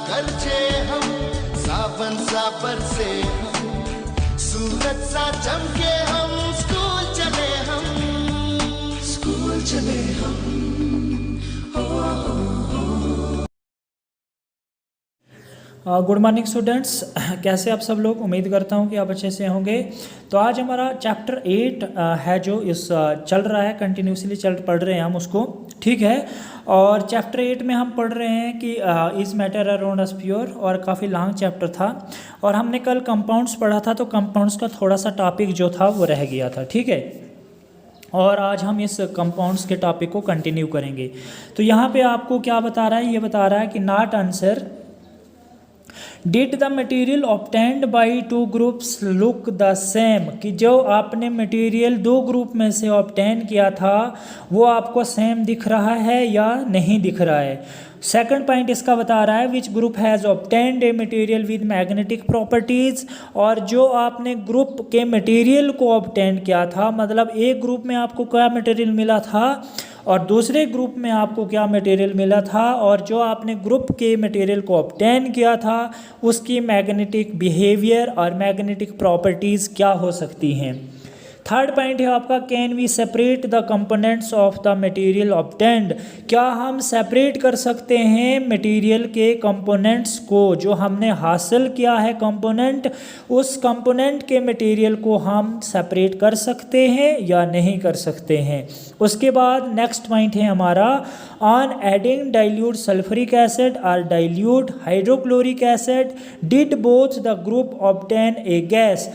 गरजे हम, सावन सा बरसे हम, सूरज सा चमके हम, स्कूल चले हम, स्कूल चले हम। गुड मॉर्निंग स्टूडेंट्स, कैसे आप सब लोग। उम्मीद करता हूँ कि आप अच्छे से होंगे। तो आज हमारा चैप्टर 8 है जो इस चल रहा है, कंटिन्यूसली पढ़ रहे हैं हम उसको, ठीक है। और चैप्टर 8 में हम पढ़ रहे हैं कि is matter around us pure, और काफ़ी लॉन्ग चैप्टर था। और हमने कल कंपाउंड्स पढ़ा था, तो कंपाउंड्स का थोड़ा सा टॉपिक जो था वो रह गया था, ठीक है। और आज हम इस कंपाउंड्स के टॉपिक को कंटिन्यू करेंगे। तो यहाँ पे आपको क्या बता रहा है, ये बता रहा है कि not answer did the material obtained by two groups look the same, कि जो आपने मटेरियल दो ग्रुप में से ऑब्टेन किया था वो आपको सेम दिख रहा है या नहीं दिख रहा है। सेकंड पॉइंट इसका बता रहा है which group has obtained a material with magnetic properties, और जो आपने ग्रुप के मटेरियल को ऑब्टेन किया था, मतलब एक ग्रुप में आपको क्या मटेरियल मिला था और दूसरे ग्रुप में आपको क्या मटेरियल मिला था, और जो आपने ग्रुप के मटेरियल को ऑब्टेन किया था उसकी मैग्नेटिक बिहेवियर और मैग्नेटिक प्रॉपर्टीज़ क्या हो सकती हैं। थर्ड पॉइंट है आपका can we separate the components of the material obtained, क्या हम सेपरेट कर सकते हैं मटेरियल के कंपोनेंट्स को, जो हमने हासिल किया है कंपोनेंट, उस कंपोनेंट के मटेरियल को हम सेपरेट कर सकते हैं या नहीं कर सकते हैं। उसके बाद नेक्स्ट पॉइंट है हमारा on adding dilute sulphuric acid और dilute hydrochloric acid did both the group obtain a gas.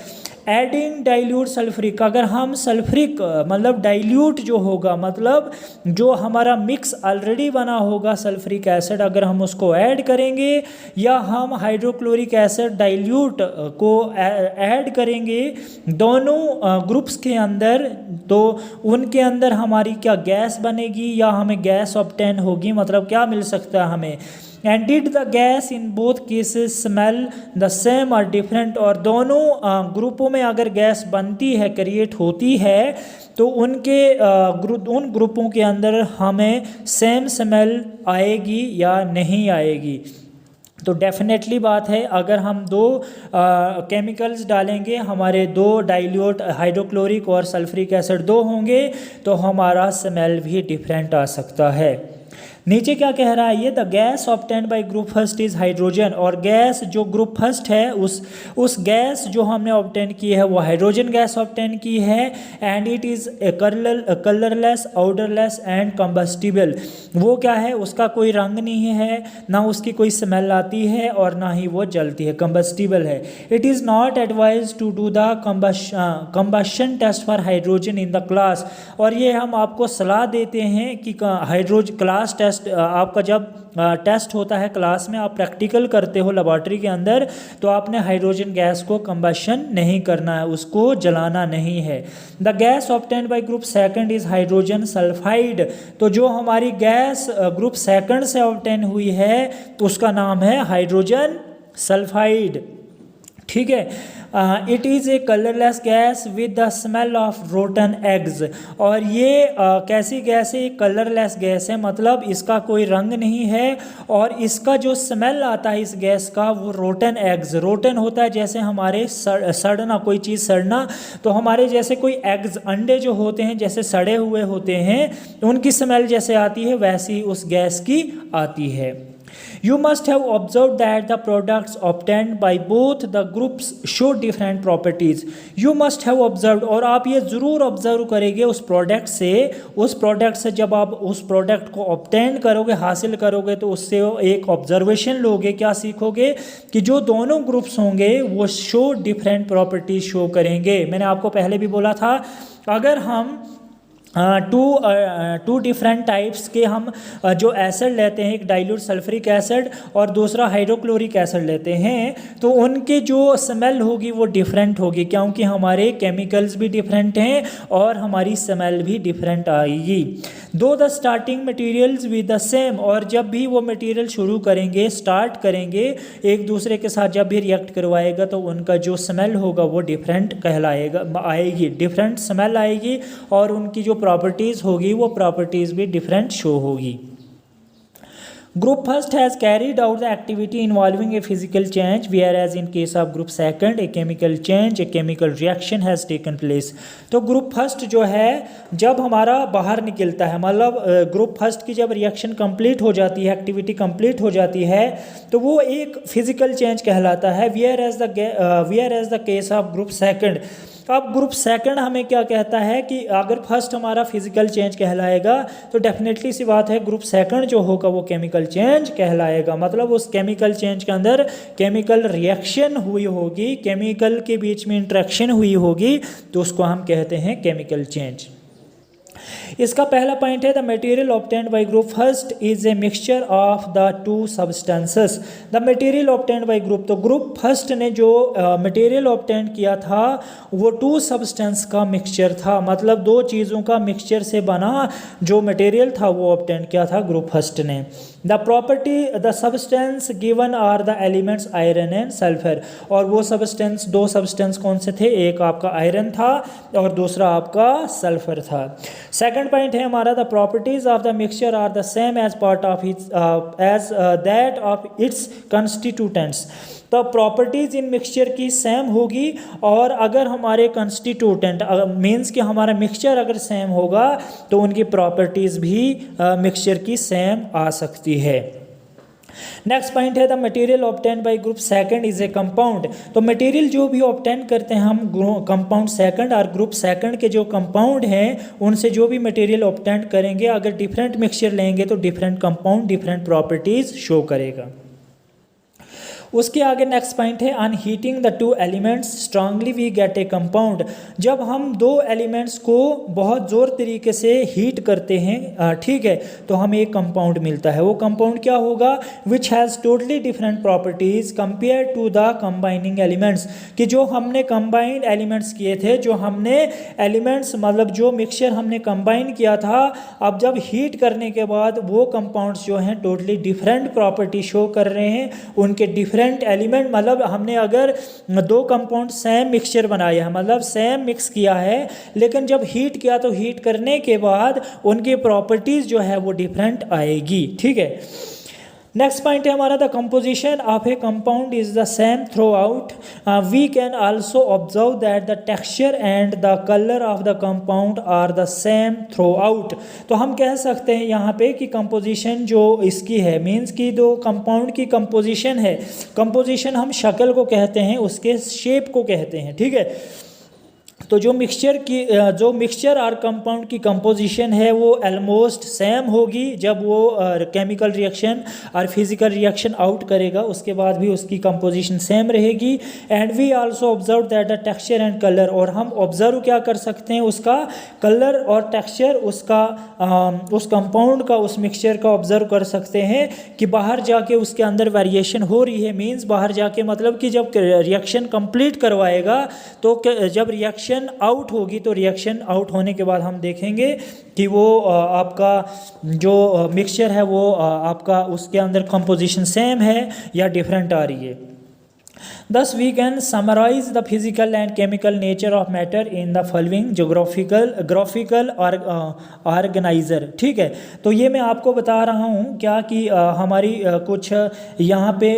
Adding dilute sulphuric, अगर हम सल्फ्यूरिक मतलब डाइल्यूट जो होगा, मतलब जो हमारा मिक्स ऑलरेडी बना होगा सल्फ्यूरिक एसिड, अगर हम उसको ऐड करेंगे, या हम हाइड्रोक्लोरिक एसिड डाइल्यूट को ऐड करेंगे दोनों ग्रुप्स के अंदर, तो उनके अंदर हमारी क्या गैस बनेगी या हमें गैस ऑब्टेन होगी, मतलब क्या मिल सकता है हमें। And did the gas in both cases smell the same और डिफरेंट, और दोनों ग्रुपों में अगर गैस बनती है, क्रिएट होती है, तो उनके उन ग्रुपों के अंदर हमें सेम स्मेल आएगी या नहीं आएगी। तो डेफिनेटली बात है, अगर हम दो केमिकल्स डालेंगे, हमारे दो डाइल्यूट हाइड्रोक्लोरिक और सल्फ्यूरिक एसिड दो होंगे, तो हमारा स्मेल भी डिफरेंट आ सकता है। नीचे क्या कह रहा है ये, the gas obtained by group first is hydrogen, और गैस जो ग्रुप फर्स्ट है उस गैस जो हमने ऑब्टेन की है वो हाइड्रोजन गैस ऑब्टेन की है। And it is colourless, odourless and combustible, वो क्या है, उसका कोई रंग नहीं है, ना उसकी कोई स्मेल आती है और ना ही वो जलती है, कंबस्टिबल है। It is not advise to do the combustion test for hydrogen in the class, और ये हम आपको सलाह देते हैं कि हाइड्रोजन क्लास टेस्ट, आपका जब टेस्ट होता है क्लास में, आप प्रैक्टिकल करते हो लेबॉर्ट्री के अंदर, तो आपने हाइड्रोजन गैस को कंबशन नहीं करना है, उसको जलाना नहीं है। The gas obtained by group second is hydrogen sulphide, तो जो हमारी गैस ग्रुप सेकंड से ऑब्टेन हुई है तो उसका नाम है हाइड्रोजन सल्फाइड, ठीक है। It is a colourless gas with the smell of rotten eggs, और ये कैसी गैस है, कलरलेस गैस है, मतलब इसका कोई रंग नहीं है, और इसका जो स्मेल आता है इस गैस का वो रोटन एग्स, रोटन होता है जैसे हमारे सड़ना, कोई चीज़ सड़ना, तो हमारे जैसे कोई एग्स, अंडे जो होते हैं जैसे सड़े हुए होते हैं, उनकी स्मेल जैसे आती है वैसी उस गैस की आती है। You must have observed that the products obtained by both the groups show different properties. You must have observed, और आप ये ज़रूर ऑब्जर्व करेंगे उस प्रोडक्ट से जब आप उस प्रोडक्ट को ऑब्टेन करोगे, हासिल करोगे, तो उससे एक ऑब्जर्वेशन लोगे, क्या सीखोगे कि जो दोनों ग्रुप्स होंगे वो शो डिफरेंट प्रॉपर्टीज शो करेंगे। मैंने आपको पहले भी बोला था, अगर हम टू डिफरेंट टाइप्स के हम जो एसिड लेते हैं, एक डाइल्यूट सल्फ्यूरिक एसिड और दूसरा हाइड्रोक्लोरिक एसिड लेते हैं, तो उनके जो स्मेल होगी वो डिफरेंट होगी, क्योंकि हमारे केमिकल्स भी डिफरेंट हैं और हमारी स्मेल भी डिफरेंट आएगी। दो the starting materials with the same, और जब भी वो मटेरियल शुरू करेंगे, स्टार्ट करेंगे, एक दूसरे के साथ जब भी रिएक्ट करवाएगा, तो उनका जो स्मेल होगा वो डिफरेंट कहलाएगा, आएगी, डिफरेंट स्मेल आएगी, और उनकी जो प्रॉपर्टीज़ होगी वो प्रॉपर्टीज़ भी डिफरेंट शो होगी। Group first has carried out the activity involving a physical change, whereas in case of group second a chemical change, a chemical reaction has taken place. तो group first जो है जब हमारा बाहर निकलता है, मतलब ग्रुप फर्स्ट की जब रिएक्शन कंप्लीट हो जाती है, एक्टिविटी कंप्लीट हो जाती है, तो वो एक फिजिकल चेंज कहलाता है, whereas the case of group second. अब ग्रुप सेकंड हमें क्या कहता है कि अगर फर्स्ट हमारा फिजिकल चेंज कहलाएगा तो डेफिनेटली सी बात है ग्रुप सेकंड जो होगा वो केमिकल चेंज कहलाएगा। मतलब उस केमिकल चेंज के अंदर केमिकल रिएक्शन हुई होगी, केमिकल के बीच में इंटरेक्शन हुई होगी, तो उसको हम कहते हैं केमिकल चेंज। इसका पहला पॉइंट है the material obtained by group first is a mixture of the two substances. The material obtained by group, तो ग्रुप फर्स्ट ने जो मटेरियल ऑब्टेंड किया था वो टू सब्सटेंस का मिक्सचर था, मतलब दो चीज़ों का मिक्सचर से बना जो मटेरियल था वो ऑब्टेंड किया था ग्रुप फर्स्ट ने। The property the substance given are the elements iron and sulphur, और वो सब्सटेंस दो सब्सटेंस कौन से थे, एक आपका आयरन था और दूसरा आपका सल्फर था। सेकंड पॉइंट है हमारा the properties of the mixture are the same as part of its as that of its constituents. तो प्रॉपर्टीज़ इन मिक्सचर की सेम होगी, और अगर हमारे कंस्टिट्यूटेंट मीन्स कि हमारा मिक्सचर अगर सेम होगा तो उनकी प्रॉपर्टीज़ भी मिक्सचर की सेम आ सकती है। नेक्स्ट पॉइंट है the material obtain bye group second is a compound. तो मटेरियल जो भी ऑब्टेन करते हैं हम कंपाउंड सेकंड और ग्रुप सेकंड के जो कंपाउंड हैं उनसे जो भी मटेरियल ऑब्टेन करेंगे, अगर डिफरेंट मिक्सचर लेंगे तो different compound different properties show करेगा। उसके आगे नेक्स्ट पॉइंट है on heating the two elements strongly we get a compound. जब हम दो एलिमेंट्स को बहुत ज़ोर तरीके से हीट करते हैं, ठीक है, तो हमें एक कंपाउंड मिलता है। वो कंपाउंड क्या होगा, which has totally different properties compare to the combining elements, कि जो हमने कंबाइंड एलिमेंट्स किए थे, जो हमने एलिमेंट्स मतलब जो मिक्सचर हमने कंबाइन किया था, अब जब हीट करने के बाद वो कंपाउंड्स जो हैं टोटली डिफरेंट प्रॉपर्टी शो कर रहे हैं, उनके डिफरेंट एलिमेंट, मतलब हमने अगर दो कंपाउंड सेम मिक्सचर बनाया है, मतलब सेम मिक्स किया है, लेकिन जब हीट किया तो हीट करने के बाद उनकी प्रॉपर्टीज जो है वो डिफरेंट आएगी, ठीक है। नेक्स्ट पॉइंट है हमारा the composition of a compound is the same throughout. We can also observe that the texture and the colour of the compound are the same throughout. तो हम कह सकते हैं यहाँ पे कि कंपोजिशन जो इसकी है, मीन्स कि जो कंपाउंड की कंपोजिशन है, कंपोजिशन हम शक्ल को कहते हैं, उसके शेप को कहते हैं, ठीक है। तो जो मिक्सचर और कंपाउंड की कंपोजिशन है वो ऑलमोस्ट सेम होगी जब वो केमिकल रिएक्शन और फिजिकल रिएक्शन आउट करेगा, उसके बाद भी उसकी कंपोजिशन सेम रहेगी। And we also observe that the texture and colour, और हम ऑब्जर्व क्या कर सकते हैं, उसका कलर और टेक्सचर, उसका उस कंपाउंड का, उस मिक्सचर का ऑब्जर्व कर सकते हैं कि बाहर जाके उसके अंदर वेरिएशन हो रही है। मीन्स बाहर जाके मतलब कि जब रिएक्शन कंप्लीट करवाएगा तो जब रिएक्शन आउट होगी तो रिएक्शन आउट होने के बाद हम देखेंगे कि वो आपका जो मिक्सचर है वो आपका उसके अंदर कंपोजिशन सेम है या डिफरेंट आ रही है। Thus we can summarize the physical and chemical nature of matter in the following graphical organizer, ठीक है। तो ये मैं आपको बता रहा हूँ क्या कि हमारी कुछ यहाँ पे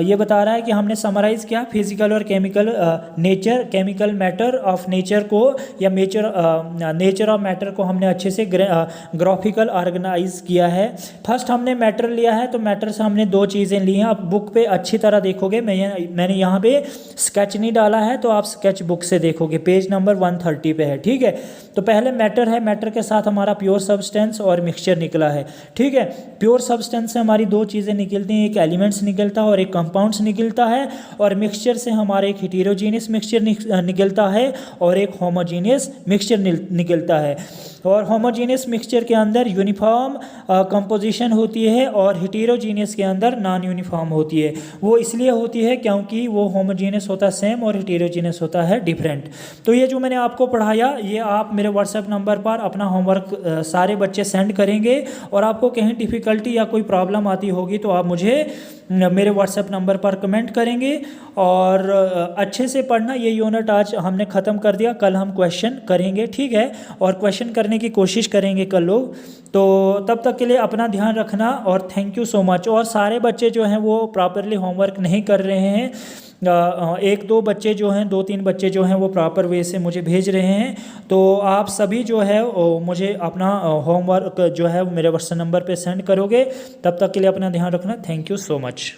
ये बता रहा है कि हमने समराइज़ किया फिजिकल और chemical nature, chemical matter of nature को या नेचर ऑफ मैटर को हमने अच्छे से ग्राफिकल ऑर्गेनाइज किया है। फर्स्ट हमने मैटर लिया है, तो मैटर से हमने दो चीज़ें ली हैं। आप बुक पे अच्छी तरह देखोगे, मैंने यहाँ पे स्केच नहीं डाला है तो आप स्केच बुक से देखोगे, पेज नंबर 130 पे है, ठीक है। तो पहले मैटर है, मैटर के साथ हमारा प्योर सब्सटेंस और मिक्सचर निकला है, ठीक है। प्योर सब्सटेंस से हमारी दो चीज़ें निकलती हैं, एक एलिमेंट्स निकलता है और एक कंपाउंड्स निकलता है, और मिक्सचर से हमारा एक हेटेरोजीनियस मिक्सचर निकलता है और एक होमोजीनियस मिक्सचर निकलता है। और होमोजीनियस मिक्सचर के अंदर यूनिफॉर्म कंपोजिशन होती है और हेटेरोजीनियस के अंदर नॉन यूनिफॉर्म होती है। वो इसलिए होती है क्योंकि वो होमोजीनियस होता है सेम और हेटेरोजीनियस होता है डिफरेंट। तो ये जो मैंने आपको पढ़ाया ये आप मेरे व्हाट्सएप नंबर पर अपना होमवर्क सारे बच्चे सेंड करेंगे, और आपको कहीं डिफ़िकल्टी या कोई प्रॉब्लम आती होगी तो आप मुझे मेरे व्हाट्सएप नंबर पर कमेंट करेंगे। और अच्छे से पढ़ना, ये यूनिट आज हमने ख़त्म कर दिया, कल हम क्वेश्चन करेंगे, ठीक है, और क्वेश्चन करने की कोशिश करेंगे कल लोग। तो तब तक के लिए अपना ध्यान रखना और थैंक यू सो मच। और सारे बच्चे जो हैं वो प्रॉपरली होमवर्क नहीं कर रहे हैं, एक दो बच्चे जो हैं, 2-3 बच्चे जो हैं वो प्रॉपर वे से मुझे भेज रहे हैं। तो आप सभी जो है मुझे अपना होमवर्क जो है मेरे व्हाट्सएप नंबर पे सेंड करोगे। तब तक के लिए अपना ध्यान रखना। Thank you so much.